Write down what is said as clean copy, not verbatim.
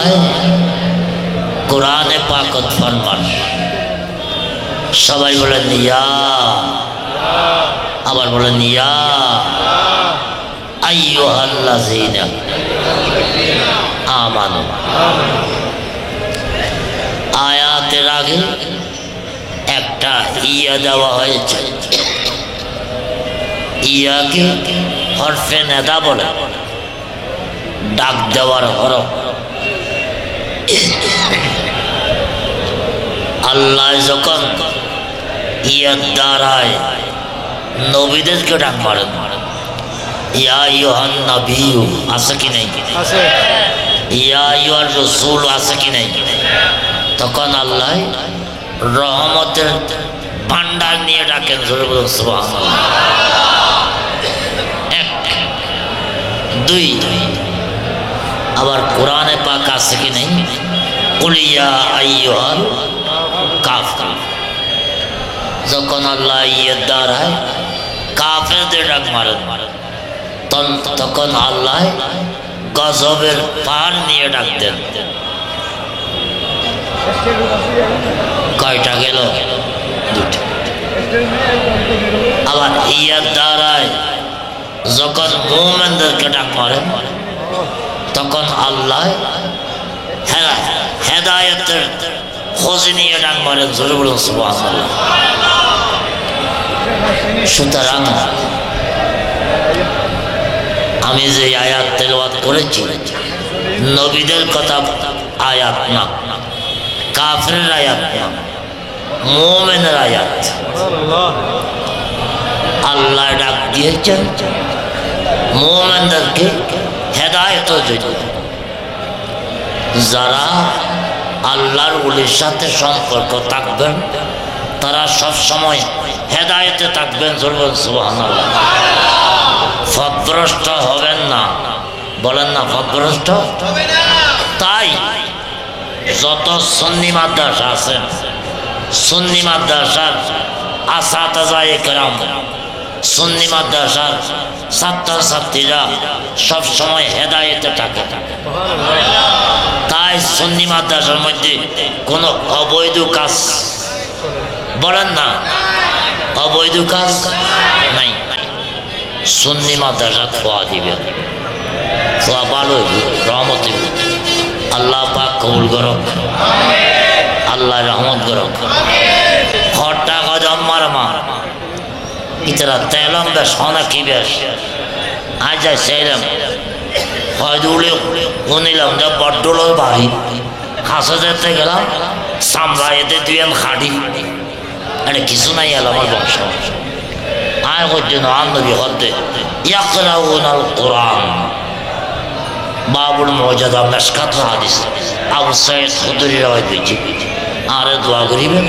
আল্লাহ কোরআনে পাকত ফরমান, সবাই বলেন ইয়া, আবার বলেন ইয়া আইয়ুহাল্লাযীনা আমানু। আয়াতের আগে একটা ইয়া দেওয়া হয়েছে, ইয়াকে হরফে নেদা বলে, ডাক দেওয়ার হরফ। আল্লাহ যখন ইয়ার দ্বারায় নবীদেরকে ডাক মারেন, ইয়া আইয়ুহান নাবিয়্যু আছে কি নাই, ইয়া আইয়ুহার রাসূল আছে কি নাই, তখন আল্লাহ রহমতের ভান্ডার নিয়ে ডাকেন। সুবহানাল্লাহ। এক, দুই, আবার কোরআনে পাক আছে কি নাই, কুল ইয়া আইয়ুহাল কাফিরুন। যখন আল্লাহ ইয়ের দ্বারায় কাফেরদের ডাক মারেন, তখন আল্লাহ গজবের পার নিয়ে ডাক দেন। কয়টা গেল? দুটো। আবার ইয়ার দ্বারায় যখন মুমিনদেরকে ডাক মারেন, তখন আল্লাহ হেদায়েতের খোঁজ নিয়ে ডাক মারেন। জোরে বলুন সুবহানাল্লাহ। সুতরাং আমি যে আয়াত তেলাওয়াত করেছি, নবীদের কথা আয়াত না, কাফেরের আয়াত না, মুমিনের আয়াত। আল্লাহ ডাক দিয়েছেন মুমিনদেরকে হেদায়েতের জন্য। যারা আল্লাহর ওলির সাথে সম্পর্ক থাকবেন, তারা সব সময় হেদায়েতে থাকবেন। সুবহানাল্লাহ। পথভ্রষ্ট হবেন না, বলেন না পথভ্রষ্ট। তাই যত সুন্নি মাদ্রাসা আছে, সুন্নি মাদ্রাসার আসাতাজায়ে কেরাম, সুন্নি মাদ্রাসার ছাত্রছাত্রীরা সব সময় হেদায়েতে থাকে। তাই সুন্নি মাদ্রাসার মধ্যে কোনো অবৈধ কাজ, বলেন না অবৈধ কাজ নাই। সুন্নি মাদ্রাসা খোয়া দিবে, খোয়া ভালো রহমত। আল্লাহ পাক কবুল করুক, আল্লাহ রহমত করুক। হরটা গজম মারমা ইতরা তেলম বেশ হনা কি বেশ আজ যাই সেইলাম হয়তো উড়ে শুনিলাম যে বড্ডল বাড়ি খাসা যেতে গেলাম সামলা এতে তুই আমি খাটি এটা কিছু নাই এলো আমার বংশ। আয় করছেন আন্নবী হতে ইয়াকরাউন আল কোরআন, বাবুল মৌজাদা মেশকাত হাদিস আবু সাইদ খুদরি রাওয়াত হয়েছে। আরে দোয়া করিবেন।